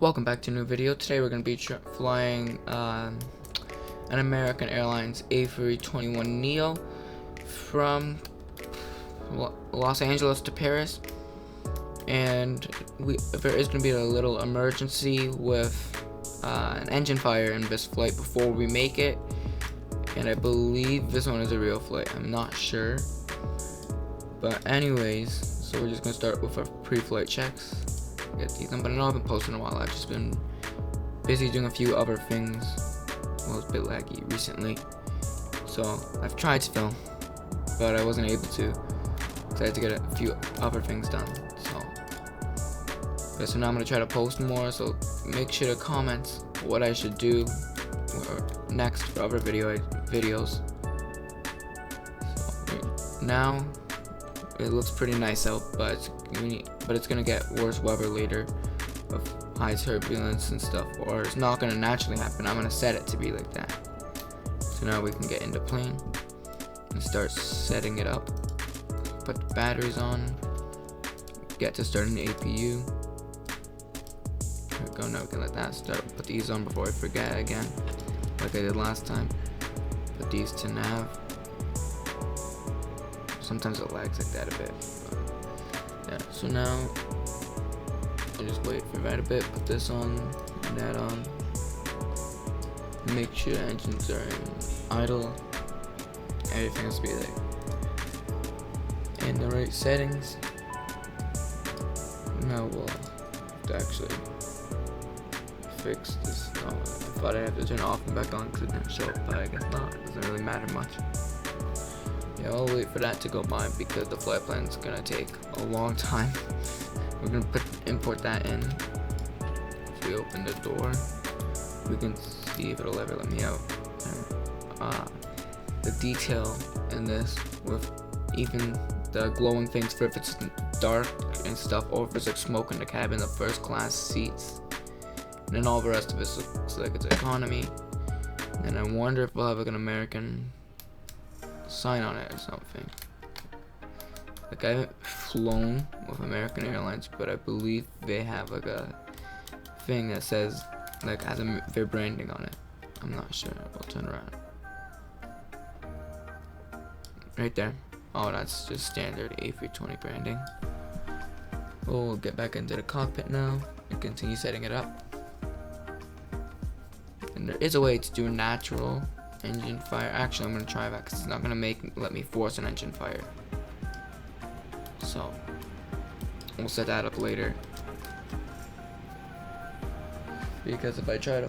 Welcome back to a new video. Today we're going to be flying an American Airlines A321neo from Los Angeles to Paris, and there is going to be a little emergency with an engine fire in this flight before we make it, and I believe this one is a real flight. I'm not sure, but anyways, so we're just going to start with our pre-flight checks. Get these done, but I know I haven't posted in a while. I've just been busy doing a few other things. Well, it's a bit laggy recently, so I've tried to film, but I wasn't able to because I had to get a few other things done. So now I'm gonna try to post more. So make sure to comment what I should do next for other videos. So right now it looks pretty nice out, but it's gonna get worse weather later with high turbulence and stuff, or it's not gonna naturally happen. I'm gonna set it to be like that. So now we can get into plane and start setting it up. Put the batteries on. Get to starting the APU. There we go. Now we can let that start. Put these on before I forget again, like I did last time. Put these to nav. Sometimes it lags like that a bit. Yeah, so now I just wait for that a bit, put this on, that on, make sure the engines are in idle, everything has to be like in the right settings. Now we'll have to actually fix this. Oh, I thought I'd have to turn it off and back on because it didn't show up, but I guess not. It doesn't really matter much. Yeah, I'll wait for that to go by because the flight plan is gonna take a long time. We're gonna import that in. If we open the door, we can see if it'll ever let me out. The detail in this, with even the glowing things for if it's dark and stuff, or if it's like smoke in the cabin, the first class seats, and then all the rest of it looks like it's economy. And I wonder if we'll have like an American sign on it or something. Like, I haven't flown with American Airlines, but I believe they have like a thing that says, like, has their branding on it. I'm not sure. We'll turn around. Right there. Oh, that's just standard A320 branding. We'll get back into the cockpit now and continue setting it up. And there is a way to do natural engine fire. Actually, I'm gonna try that because it's not gonna let me force an engine fire. So we'll set that up later. Because if I try to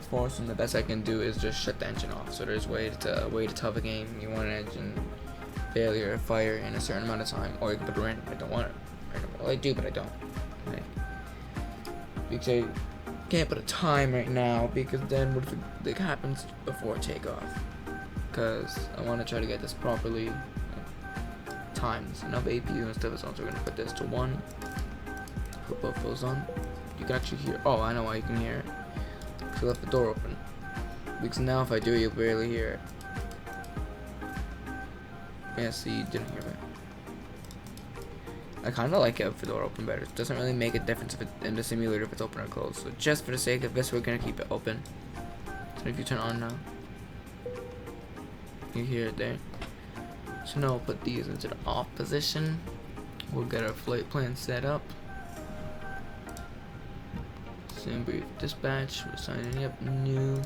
force them, the best I can do is just shut the engine off. So there's way to tell the game you want an engine failure or fire in a certain amount of time, or you can put it random. I don't want it random. Well, I do, but I don't. Okay. Because I can't put a time right now, because then what if it happens before takeoff? Because I want to try to get this properly timed. Enough APU and stuff is on, so we're going to put this to 1. Put both those on. You can actually hear. Oh, I know why you can hear it. Because I left the door open. Because now if I do, you'll barely hear it. Yeah, see, you didn't hear it. I kind of like it with the door open better. It doesn't really make a difference if in the simulator if it's open or closed. So just for the sake of this, we're gonna keep it open. So if you turn it on now, you hear it there. So now we'll put these into the off position. We'll get our flight plan set up. Send brief dispatch. We're signing up new.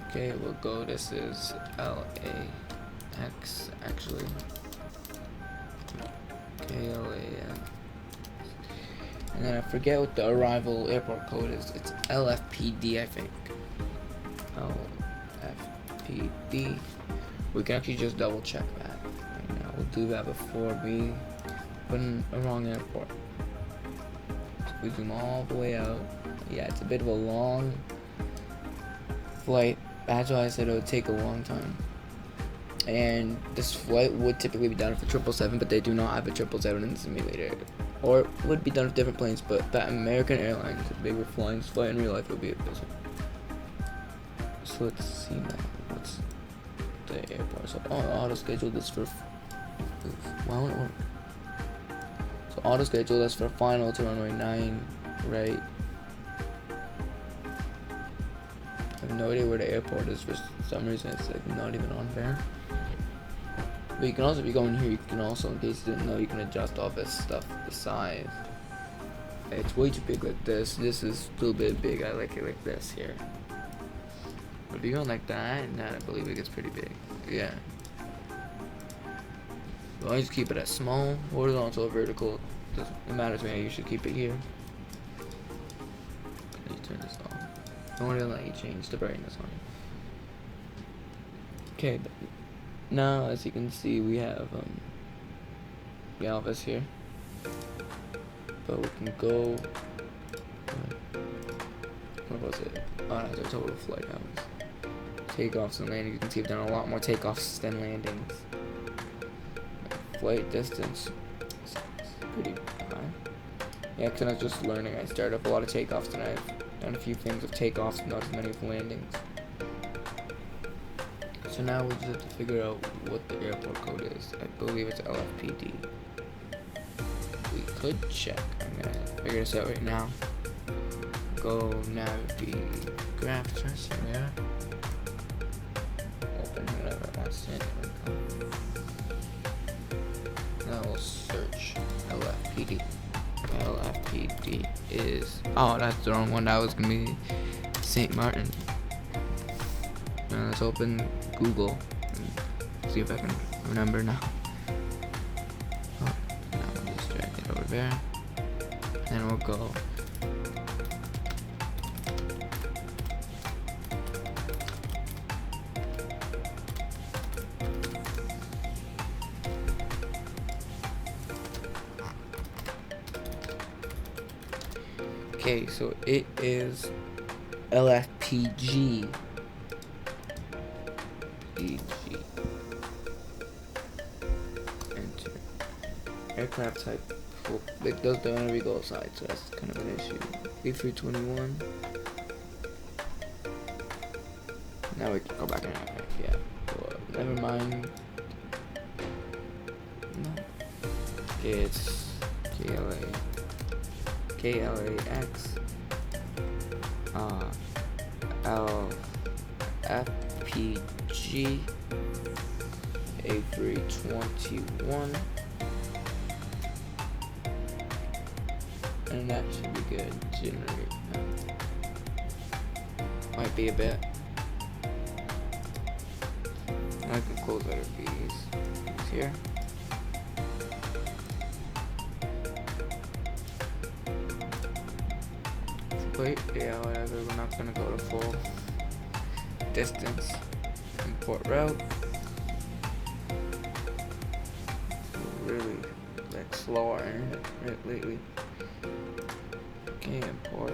Okay, we'll go. This is LAX actually. KLAN. And then I forget what the arrival airport code is. It's LFPD, I think. LFPD. We can actually just double check that right now. We'll do that before we put in a wrong airport. So we zoom all the way out. Yeah, it's a bit of a long flight. That's why I said it would take a long time. And this flight would typically be done for 777, but they do not have a 777 in the simulator. Or it would be done with different planes, but that American Airlines, if they were flying this flight in real life, it would be a business. So let's see now. What's the airport? So auto schedule this for. Why won't it work? So auto schedule us for final to runway 9, right? I have no idea where the airport is for some reason. It's like not even on there. But you can also, if you go in here, you can also, in case you didn't know, you can adjust all this stuff, the size. It's way too big like this. This is a little bit big. I like it like this here. But if you go like that, and that, I believe it gets pretty big. Yeah. So I just keep it as small, horizontal, or vertical. It matters to me. I usually keep it here. Let me turn this off. Don't want to let you change the brightness on it. Okay. Now, as you can see, we have Galvez here. But we can go. What was it? Oh, that's our total flight hours. Takeoffs and landings. You can see I've done a lot more takeoffs than landings. Flight distance is pretty high. Yeah, because I was just learning. I started up a lot of takeoffs and I've done a few things with takeoffs, not as many with landings. So now we just have to figure out what the airport code is. I believe it's LFPD. We could check. I'm gonna figure this out right now. Go navigate graph trace. Here we are. Open whatever it wants to. Now we'll search LFPD. LFPD is. Oh, that's the wrong one. That was gonna be St. Martin. Now let's open Google and see if I can remember now. Oh, now we'll just drag it over there. And then we'll go. Okay, so it is LFPG. Enter. Aircraft type. Well, it does the whenever you go outside, so that's kind of an issue. A321. Now we can go back in. Yeah. Well, never mind. No. Okay, it's KLAX. LFPG. A321. And that should be good. Generate. Might be a bit. I can close out of these here. Wait, yeah, whatever. We're not gonna go to full distance. Import route. Really like slower internet lately. Okay, import.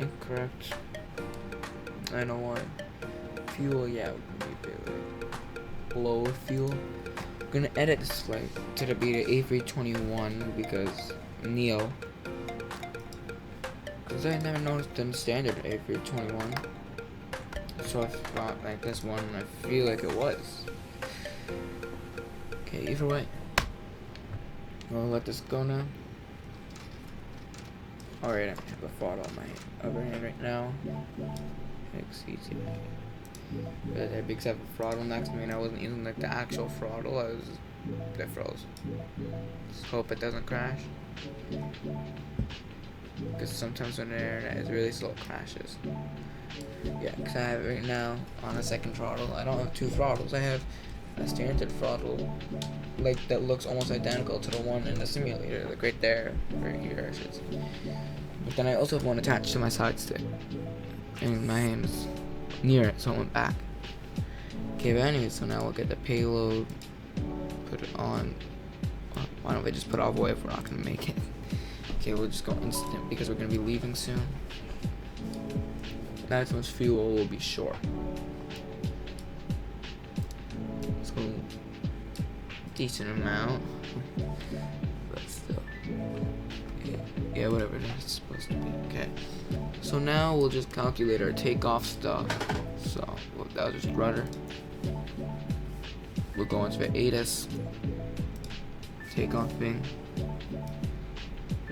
Incorrect. I know why. Fuel, yeah, we can be a bit like lower fuel. I'm gonna edit this flight to be the A321 because Neo. Because I never noticed the standard A321. So I thought like this one, I feel like it was. Okay, either way. We'll let this go now. Alright, I have a throttle on my other hand right now. XCT. Because I have a throttle next to me and I wasn't using like the actual throttle, I was that froze. Just hope it doesn't crash. Because sometimes when the internet is really slow, it crashes. Yeah, because I have it right now on a second throttle. I don't have two throttles. I have a standard throttle, like that looks almost identical to the one in the simulator, like right there, right here, I should say. But then I also have one attached to my side stick, and my hand's near it, so I went back. Okay, but anyway, so now we'll get the payload, put it on. Why don't we just put it all the way if we're not gonna make it? Okay, we'll just go instant because we're gonna be leaving soon. That's much fuel will be short. So decent amount, but still, yeah, whatever it's supposed to be. Okay, so now we'll just calculate our takeoff stuff. So well, that was just rudder. We'll go into the ATIS takeoff thing.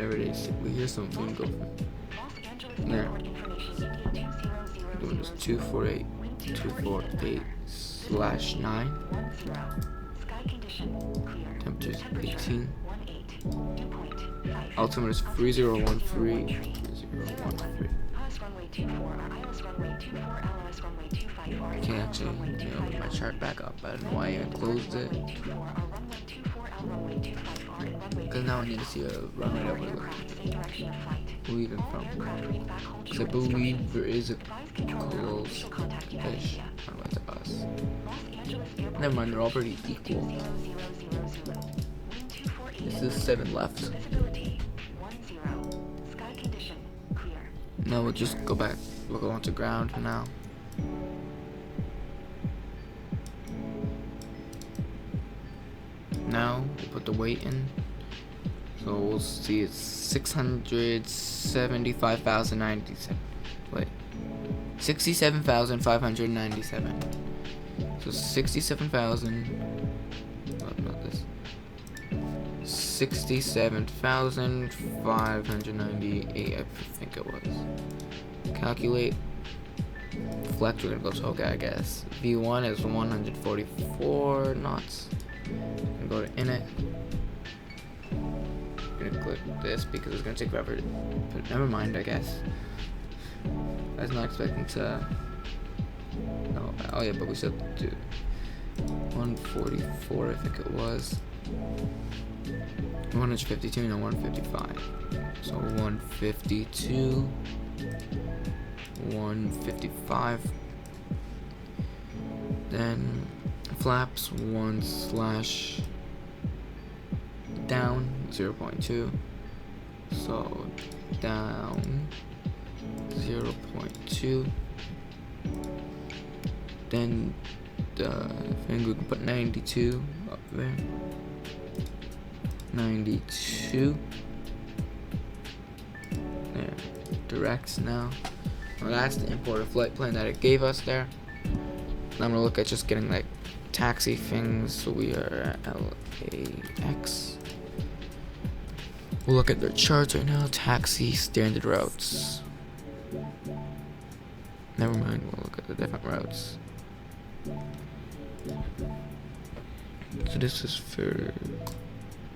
There it is. We hear something go from there. Doing this 248/9. Temperature's 18. Altimeter is 3013. 3013. I can't actually open my chart back up. I don't know why I closed it. Because now I need to see a runway that we're leaving from. Because I believe there is a close fish runway to us. Never mind, they're all pretty equal. This is 7 left. Now we'll just go back. We'll go onto ground now. Now we'll put the weight in. So we'll see it's 675,097. Wait. 67,597. So 67,000. Not this. 67,598. I think it was. Calculate. Flex. We're gonna go to okay, I guess. V1 is 144 knots. I'm gonna go to init. I'm gonna click this because it's gonna take forever. But never mind, I guess. I was not expecting to. No, oh yeah, but we still do 144. I think it was 152. No, 155. So 152, 155. Then flaps 1/ down 0.2. So down 0.2. Then the thing we can put 92 up there. 92. There. Directs now. Well, that's the imported flight plan that it gave us there. Now I'm gonna look at just getting like taxi things. So we are at LAX. We'll look at their charts right now. Taxi standard routes. Never mind, we'll look at the different routes. So this is for.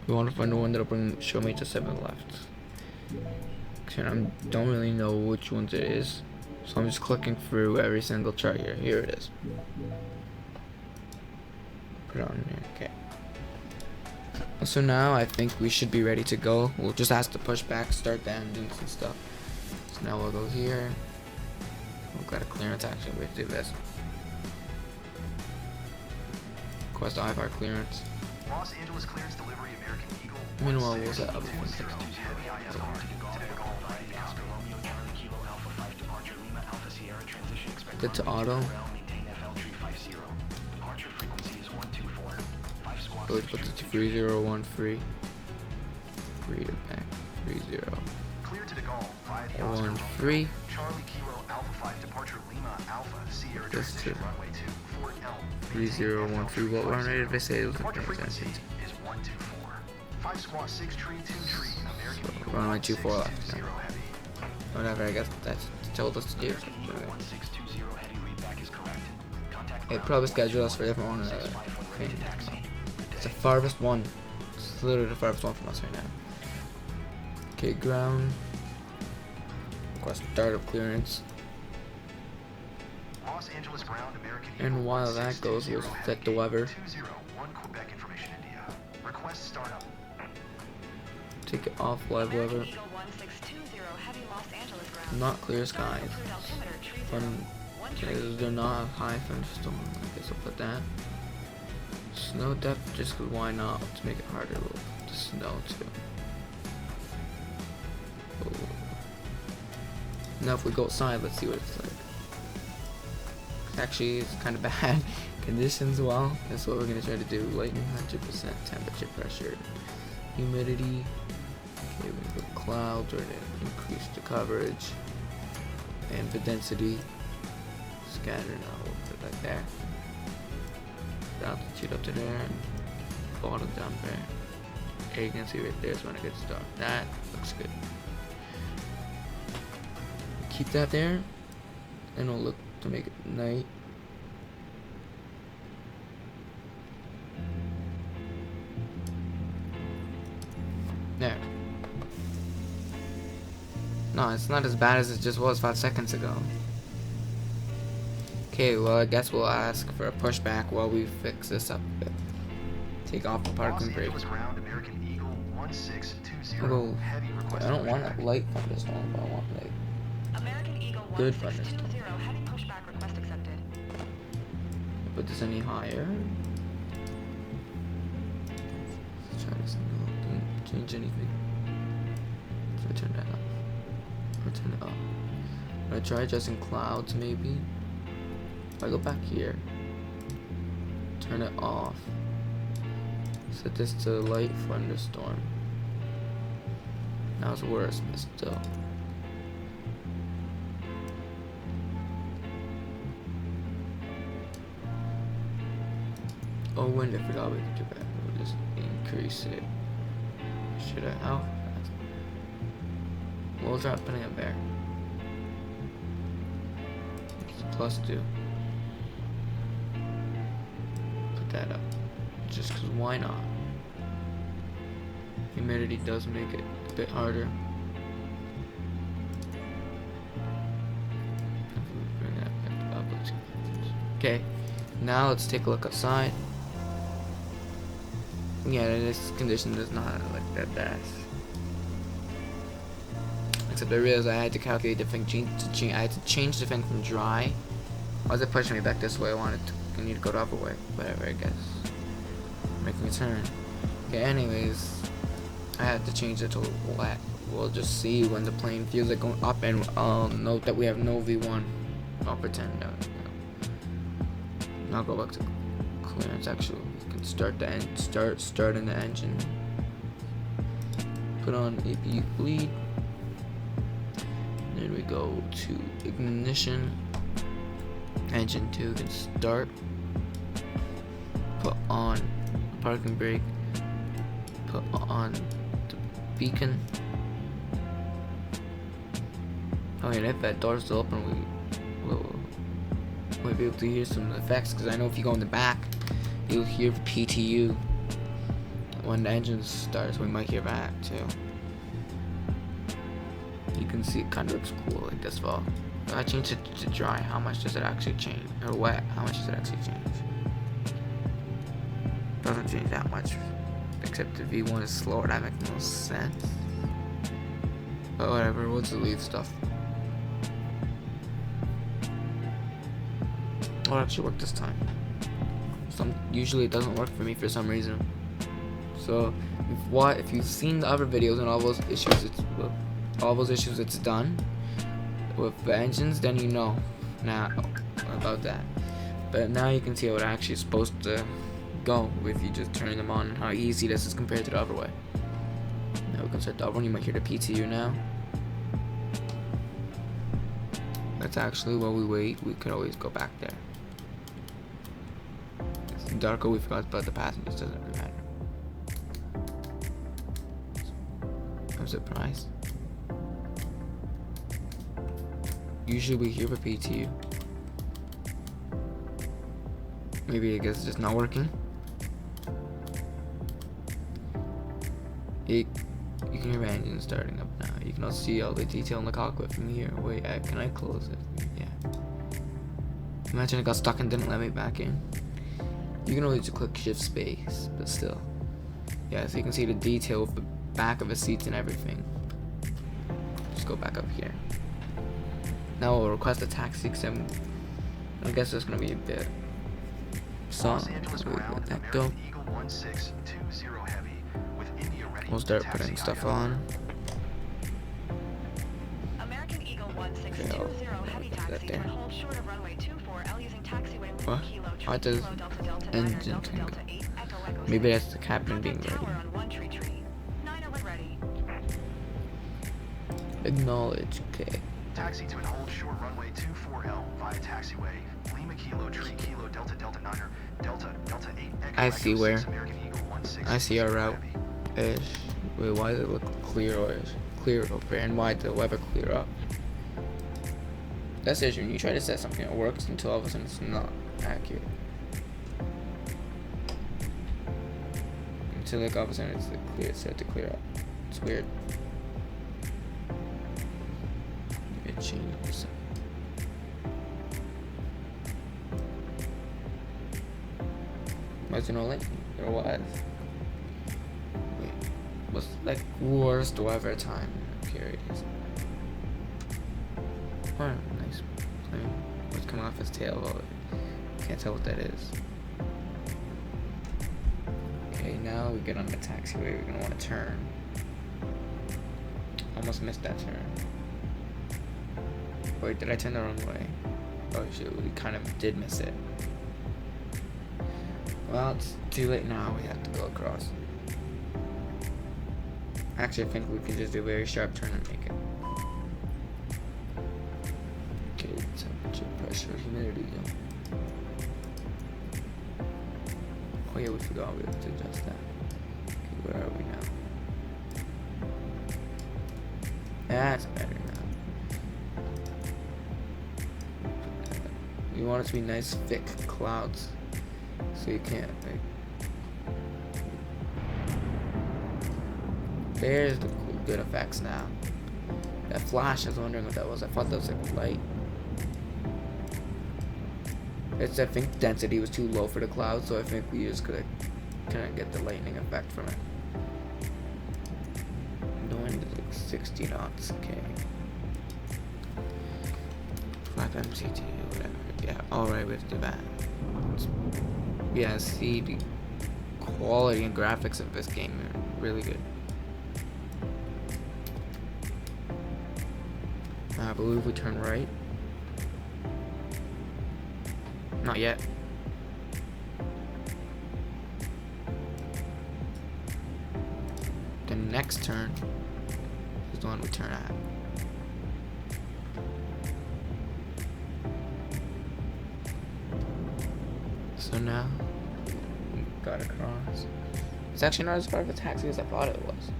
We want to find the one that'll show me to 7 left. I don't really know which ones it is, so I'm just clicking through every single chart here. Here it is. Put it on here. Okay. So now I think we should be ready to go. We'll just have to push back, start the engines and stuff. So now we'll go here. We've got a clearance action. We have to do this. Request IFR clearance. Los Angeles clearance delivery American Eagle. Meanwhile, we'll set up. Get to auto. Go put it to 3013. Read it back. 3013. Charlie Kilo Alpha 5 departure Lima Alpha Sierra transition runway 2 Fort Elm 3013. What runway did they say it was? Departure frequency is 124. 5 squawk 6 tree 2 tree American Eagle runway 24 left. 1620 heavy. Whatever, I guess that's told us to do. 1620 heavy readback is correct. Contact It probably scheduled us for a different one. It's the farthest one. It's literally the farthest one from us right now. Okay, ground. Request startup clearance. Los Angeles ground American And Eagle while that goes, we'll 1620 set the weather. 201 Quebec information India. Request startup. Take it off live weather. Not clear skies. Fun. They're not high thunderstorm. I guess I'll put that. Snow depth, just 'cause why not? To make it harder, we'll put the snow too. Oh. Now if we go outside, let's see what it's like. Actually, it's kind of bad conditions. Well, that's what we're gonna try to do. Lightning, 100% temperature, pressure, humidity. Okay, we go clouds, we're gonna increase the coverage and the density. Scatter now, we'll put it like there. The altitude up to there, and bottom down there. you can see right there's when it gets dark. That looks good. Keep that there, and it'll look to make it night. There. No, it's not as bad as it just was 5 seconds ago. Okay, well, I guess we'll ask for a pushback while we fix this up a bit. Take off the parking brake. American Eagle 1620 We'll go, heavy I don't want a light thunderstorm, but I want like American Eagle good 1620 thunderstorm. heavy pushback request accepted. Put this any higher. Let's try this. No, don't change anything. So turn that off. Or turn it off. I'm gonna try adjusting clouds maybe. If I go back here, turn it off. Set this to light thunderstorm. Now it's worse, but still. Oh, wind, I forgot we could do that. We'll just increase it. Should I? How fast? We'll try putting it there. It's +2. Put that up. Just because why not? Humidity does make it a bit harder. Bring that back up. Okay, now let's take a look outside. Yeah, this condition does not look that bad. Except I realized I had to calculate the thing I had to change the thing from dry. Why is it pushing me back this way? I need to go the other way. Whatever, I guess. Making a turn. Okay, anyways, I had to change it to wet. We'll just see when the plane feels like going up, and note that we have no V1. I'll pretend. No. Now go back to clearance. Actually, we can start starting the engine. Put on APU bleed. Then we go to ignition. Engine 2 can start. Put on parking brake. Put on the beacon. Oh yeah, if that door's still open, we might be able to hear some effects, because I know if you go in the back, you'll hear the PTU when the engine starts. We might hear that too. You can see it kind of looks cool like this fall. If I change it to dry, how much does it actually change? Or wet, how much does it actually change? Doesn't change that much, except the V1 is slower. That makes no sense. But whatever, we'll delete stuff. It'll actually work this time. Usually it doesn't work for me for some reason. So if you've seen the other videos and all those issues, it's done with the engines, then you know now about that. But now you can see how it actually is supposed to go if you just turn them on, and how easy this is compared to the other way. Now we can start the other one. You might hear the PTU now. That's actually, while we wait, we could always go back there. It's darker, we forgot about the passengers, doesn't really matter. I'm surprised. Usually we hear the PTU. Maybe I guess it's just not working. You can hear the engine starting up now. You can also see all the detail in the cockpit from here. Wait, can I close it? Yeah. Imagine it got stuck and didn't let me back in. You can always just click shift space, but still. Yeah, so you can see the detail of the back of the seats and everything. Just go back up here. Now we'll request a taxi, except I guess there's gonna be a bit. So let that go. We'll start putting stuff on. American Eagle 1620 heavy taxi there. hold short of runway 24L using taxiway What? Kilo How does Delta Delta engine Delta can go? Delta 8 Echo Echo Maybe 6. that's the captain being Contact ready. tower on 1 tree tree. 9 when ready. Acknowledge. Okay. Taxi to and hold short runway 24L via taxiway. Lima Kilo Tree Kilo Delta Delta 9er Delta Delta 8 Echo I Echo see 6, where. American Eagle 1620 I see our route. heavy. ish. Wait, why does it look clear-ish? Clear over, and why did the weather clear up? That's the issue. When you try to set something, it works until all of a sudden it's not accurate. Until like all of a sudden it's like clear, set to clear up. It's weird. It changes. Was there no lightning? There was. Wait, what's like worst weather time? I'm curious. Oh, nice plane. What's coming off his tail? Well, can't tell what that is. Okay, now we get on the taxiway. We're gonna want to turn. Almost missed that turn. Wait, did I turn the wrong way? Oh shoot, we kind of did miss it. Well, it's too late now. We have to go across. Actually, I think we can just do a very sharp turn and make it. Okay, temperature, pressure, humidity. Oh yeah, we forgot we have to adjust that. Okay, where are we now? That's better now. You want it to be nice, thick clouds. So you can't like. There's the cool, good effects now. That flash, I was wondering what that was. I thought that was like light. It's, I think density was too low for the clouds, so I think we just couldn't get the lightning effect from it. The wind is like 60 knots. Okay. Flap MCT, whatever. Yeah. All right, we have to do that. Yeah, see the quality and graphics of this game are really good. I believe we turn right. Not yet. The next turn is the one we turn at. So now, we got across. It's actually not as far of a taxi as I thought it was.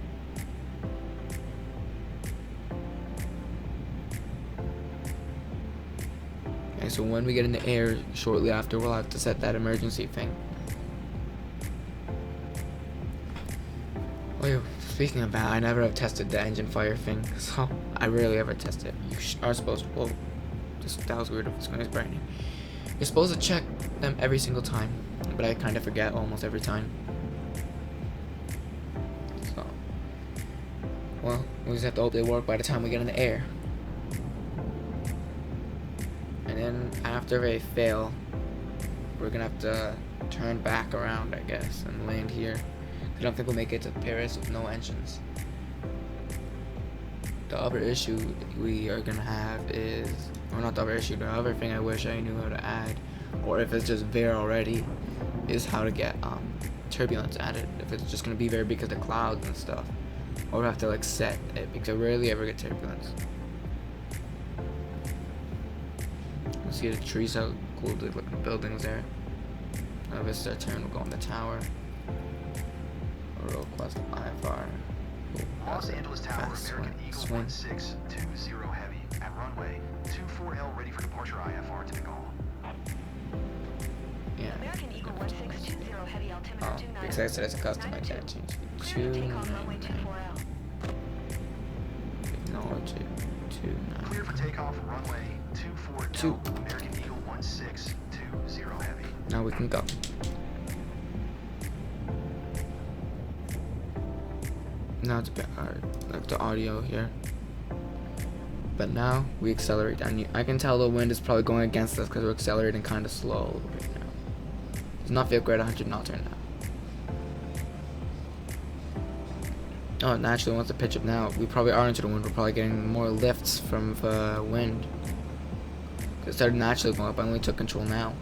Okay, so when we get in the air shortly after, we'll have to set that emergency thing. Oh yeah, speaking of that, I never have tested the engine fire thing, so I rarely ever test it. You are supposed to, whoa, that was weird if it's going to brightening. You're supposed to check them every single time, but I kind of forget almost every time. So, well, we just have to hope they work by the time we get in the air. And then after they fail, we're gonna have to turn back around, I guess, and land here. I don't think we'll make it to Paris with no engines. The other issue we are gonna have is, or not the other issue, the other thing I wish I knew how to add, or if it's just there already, is how to get turbulence added. If it's just gonna be there because of the clouds and stuff, or we have to like set it, because I rarely ever get turbulence. You see the trees, how cool the looking buildings there. Now this is our turn. We'll go on the tower. Roll quest IFR. Los Angeles Tower, American Eagle 1620 Heavy at runway 24L, ready for departure IFR to call. Yeah. American Eagle 1620 Heavy altimeter 29. Because I said it's a custom, I can't change it. Clear to take off runway 24L. Acknowledge it. 29. Clear for takeoff, runway 24L, American Eagle 1620 Heavy. Now we can go. Now it's like the audio here. But now we accelerate down. I can tell the wind is probably going against us because we're accelerating kind of slow right now. Does not feel great at 100 knots right now. Oh, naturally, once the pitch up now, we probably are into the wind. We're probably getting more lifts from the wind. It started naturally going up. I only took control now.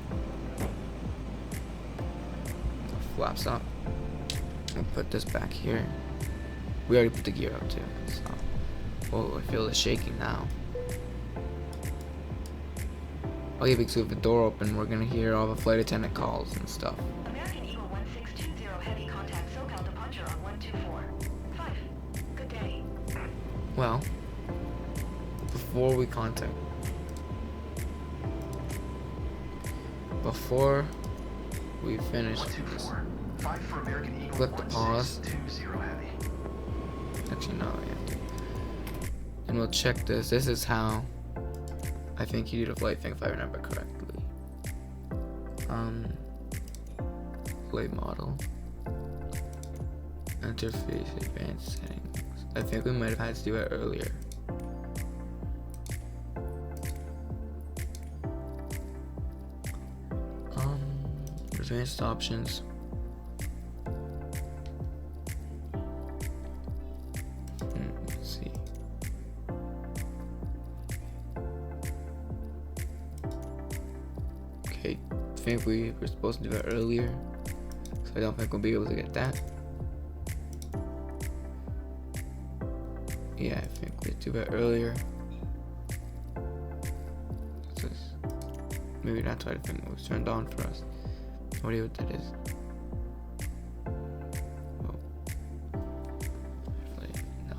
Flaps up. I'll put this back here. We already put the gear up too. So, oh, I feel it shaking now. Oh yeah, because with the door open, we're gonna hear all the flight attendant calls and stuff. American Eagle 1620 Heavy contact SoCal departure on 124. Well, before we finish this, 124. 5 for American Eagle click the pause. 1620 heavy. Actually, no, we have to. And we'll check this. This is how I think you do the flight thing, if I remember correctly. Flight model. Interface advanced settings. I think we might have had to do it earlier. Advanced options. Let's see. Okay, I think we were supposed to do it earlier, so I don't think we'll be able to get that. Yeah, I think we do it earlier. What's this? Maybe that's why the thing was turned on for us. No idea what that is. Oh. No.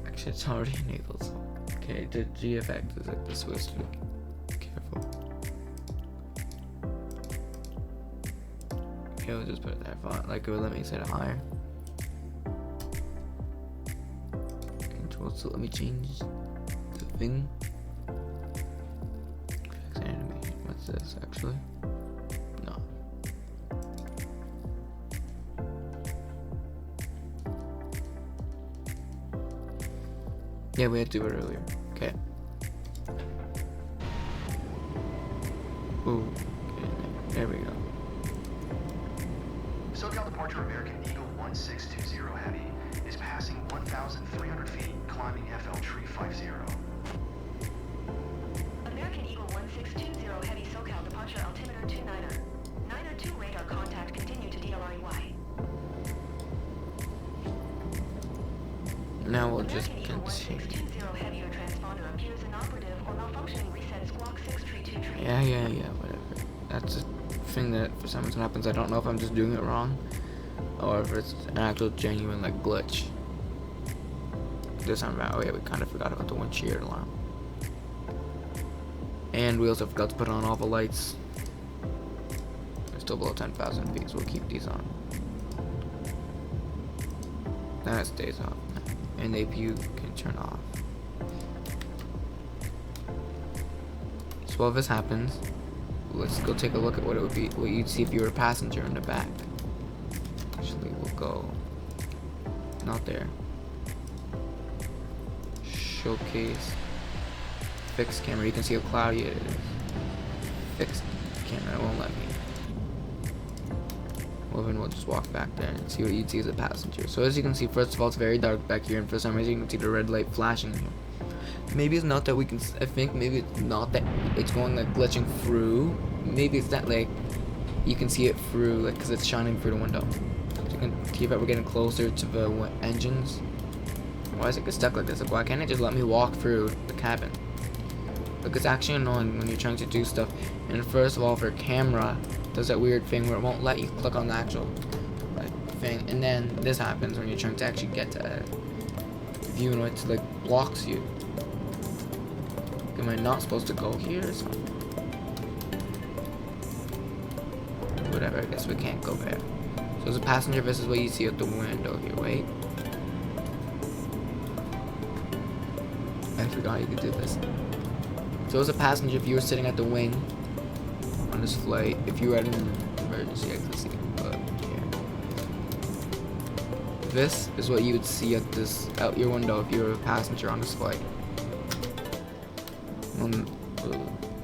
Actually, it's already enabled. So. Okay, the G effect is like the Swiss. Careful. Okay, we'll just put it there. Font. Like it would let me set it higher. Control. So let me change the thing. Effects animation. What's this actually? No. Yeah, we had to do it earlier. Okay. Ooh. Okay, there we go. SoCal departure American Eagle 1620 heavy is passing 1,300 feet, climbing FL tree 50. American Eagle 1620 heavy SoCal departure altimeter 29er. 902 radar contact, continue to DLREY. Now we'll just American Eagle continue. 1620 heavy, your transponder appears inoperative or malfunctioning. Reset squawk 632 train. Yeah, whatever. That's a thing that for some reason happens. I don't know if I'm just doing it wrong or if it's an actual genuine like glitch. This time around, oh yeah, we kind of forgot about the wind shear alarm. And we also forgot to put on all the lights. They're still below 10,000 feet, so we'll keep these on. That stays off. And the APU can turn off. So while this happens, let's go take a look at what it would be, what you'd see if you were a passenger in the back. Actually, we'll go not there. Showcase. Fixed camera. You can see how cloudy it is. Fixed camera. It won't let me. Well, then we'll just walk back there and see what you'd see as a passenger. So as you can see, first of all, it's very dark back here, and for some reason you can see the red light flashing here. Maybe it's not that we can. I think maybe it's not that it's going like glitching through. Maybe it's that like you can see it through, like because it's shining through the window. So you can see that we're getting closer to the engines. Why is it get stuck like this? Like, why can't it just let me walk through the cabin? Like, it's actually annoying when you're trying to do stuff. And first of all, for camera, does that weird thing where it won't let you click on the actual like thing, and then this happens when you're trying to actually get to a view and it like blocks you. Am I not supposed to go here or something? Whatever, I guess we can't go there. So as a passenger, this is what you see out the window here. Wait. I forgot you could do this. So as a passenger, if you were sitting at the wing on this flight, if you were at an emergency exit seat, here. This is what you would see at this out your window if you were a passenger on this flight.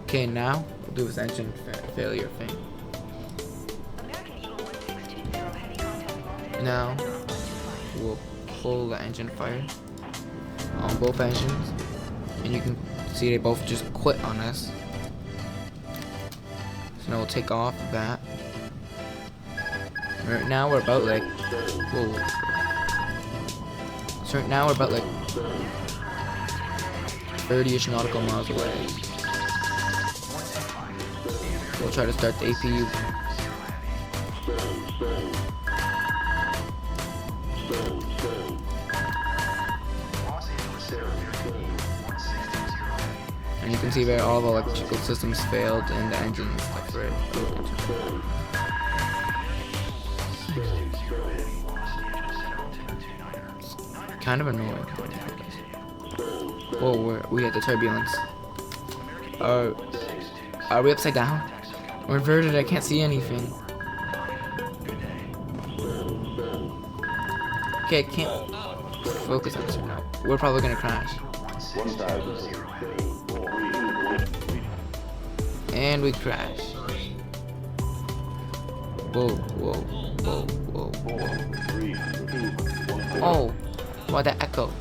Okay, now we'll do this engine failure thing. American Eagle 1620 heavy contact lost. Now we'll pull the engine fire on both engines, and you can see they both just quit on us. So now we'll take off that. Right now we're about like, whoa. So right now we're about like 30-ish nautical miles away. We'll try to start the APU. Los Angeles And you can see where all the electrical systems failed and the engine stuff, right? It's kind of annoying. Whoa, we had the turbulence. Are we upside down? We're inverted, I can't see anything. Okay, I can't focus on this right now. We're probably gonna crash. And we crash. Whoa, whoa, whoa, whoa, whoa. Oh, what that echo.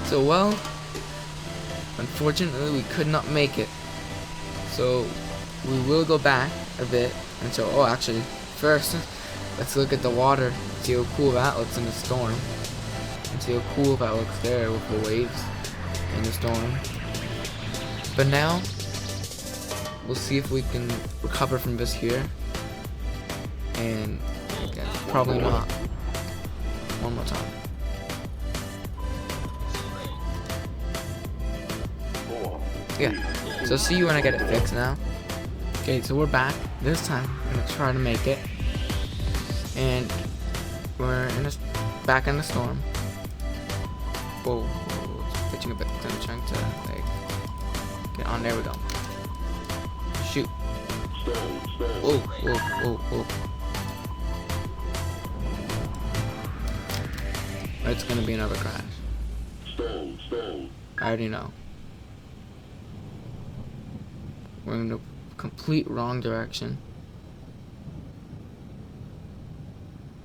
So, well, unfortunately we could not make it. So, we will go back a bit and show, oh actually, first, let's look at the water, see how cool that looks in the storm. And see how cool that looks there with the waves in the storm. But now, we'll see if we can recover from this here. And, again, probably not. One more time. Yeah, so see you when I get it fixed now. Okay, so we're back. This time, I'm gonna try to make it. And we're in this, back in the storm. Whoa, it's pitching a bit. I'm trying to, like, get on. There we go. Shoot. Whoa, whoa, whoa, whoa. It's gonna be another crash. I already know. We're in the complete wrong direction.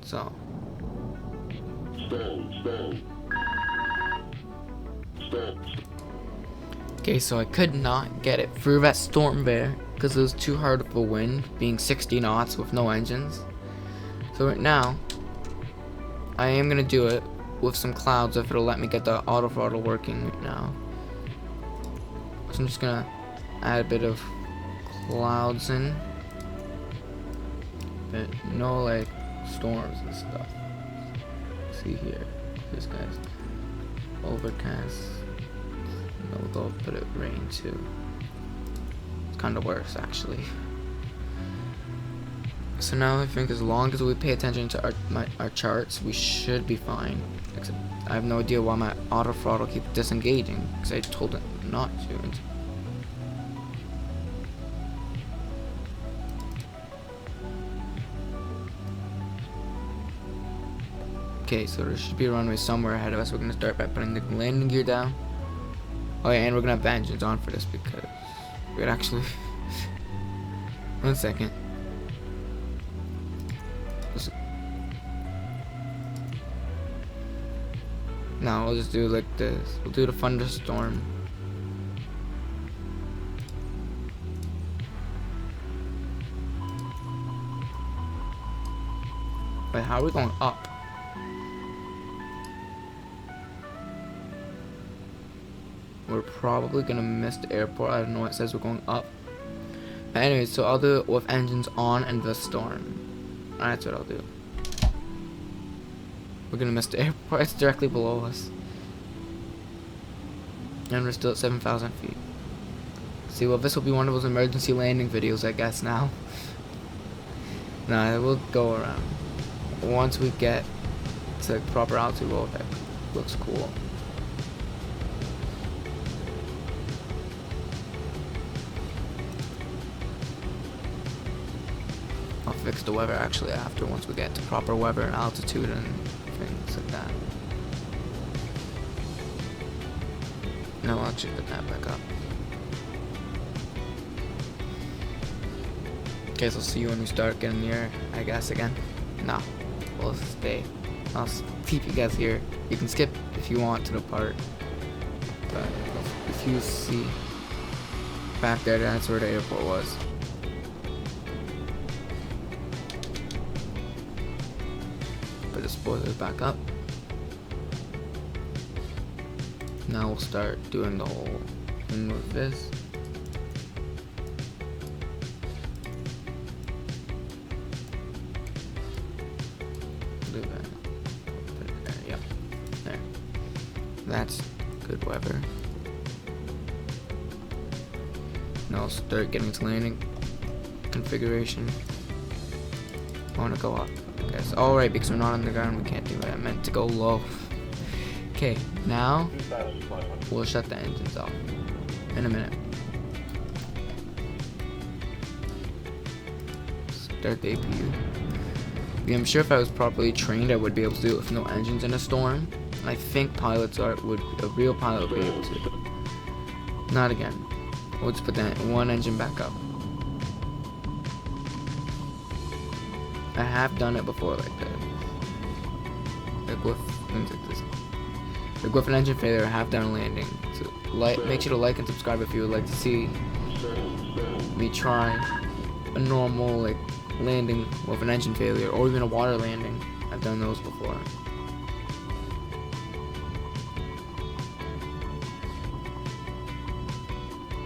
So. Okay, so I could not get it through that storm there because it was too hard of a wind, being 60 knots with no engines. So right now, I am gonna do it with some clouds if it'll let me get the auto throttle working right now. So I'm just gonna add a bit of clouds in, but no like storms and stuff. See here, this guy's overcast. We'll go a bit of rain too. It's kind of worse actually. So now I think as long as we pay attention to our charts, we should be fine. Except I have no idea why my auto throttle keeps disengaging because I told it not to. Okay, so there should be a runway somewhere ahead of us. We're gonna start by putting the landing gear down. Oh yeah, and we're gonna have the engines on for this because we'd actually. 1 second. No, we'll just do like this. We'll do the thunderstorm. Wait, how are we going up? We're probably gonna miss the airport. I don't know what it says we're going up. But anyway, so I'll do it with engines on and the storm. That's what I'll do. We're gonna miss the airport. It's directly below us. And we're still at 7,000 feet. See, well, this will be one of those emergency landing videos, I guess, now. Nah, we'll go around. Once we get to proper altitude, well, that looks cool. I'll fix the weather actually after, once we get to proper weather and altitude and things like that. No, I'll actually put that back up. Okay, so see you when we start getting near, I guess, again. No, we'll stay. I'll keep you guys here. You can skip if you want to the part. But if you see back there, that's where the airport was. Put the spoilers back up. Now we'll start doing the whole thing with this. Do that. That's good weather. Now start getting to landing configuration. I want to go up. Guys, alright, because we're not on the ground, we can't do it. I meant to go low. Okay, now we'll shut the engines off in a minute. Start the APU. Yeah, I'm sure if I was properly trained, I would be able to do it with no engines in a storm. I think pilots a real pilot would be able to. Not again. We'll just put that one engine back up. I have done it before like that. Like with things like this. Like with an engine failure, I have done a landing. So make sure to like and subscribe if you would like to see me try a normal like landing with an engine failure, or even a water landing. I've done those before.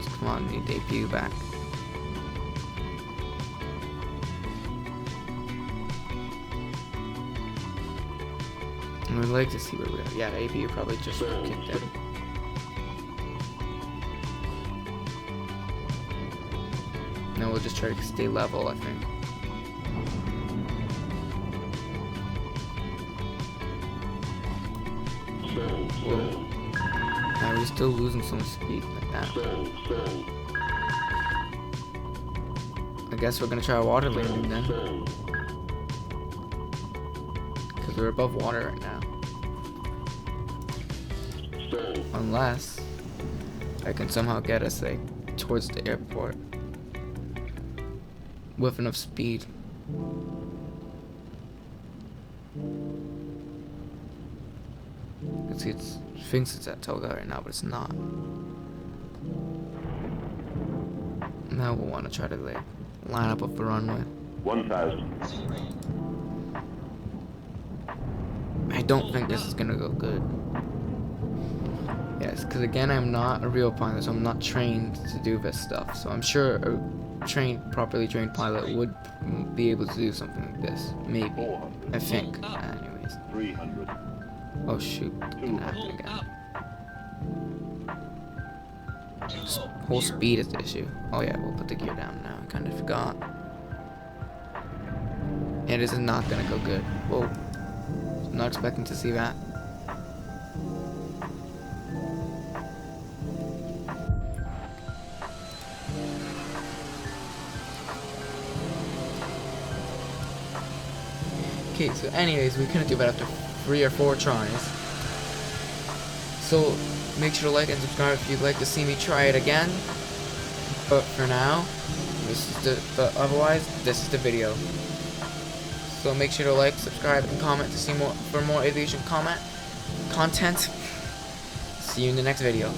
So come on, need the APU back. I would like to see where we're at. Yeah, the APU probably just kicked in. Now we'll just try to stay level, I think. Whoa. Now we're still losing some speed like that. I guess we're gonna try a water landing then. Because we're above water right now. Unless I can somehow get us like towards the airport with enough speed. You can see it thinks it's at Toga right now, but it's not. Now we'll want to try to like line up the runway. 1,000. I don't think this is gonna go good. Yes, because again, I'm not a real pilot, so I'm not trained to do this stuff. So I'm sure a properly trained pilot would be able to do something like this. Maybe. I think. Anyways. 300. Oh shoot. It's gonna happen again. Whole speed is the issue. Oh yeah, we'll put the gear down now. I kind of forgot. Yeah, this is not gonna go good. Whoa. I'm not expecting to see that. Okay, so anyways, we couldn't do that after 3 or 4 tries. So make sure to like and subscribe if you'd like to see me try it again. But for now, otherwise, this is the video. So make sure to like, subscribe, and comment to see more aviation content. See you in the next video.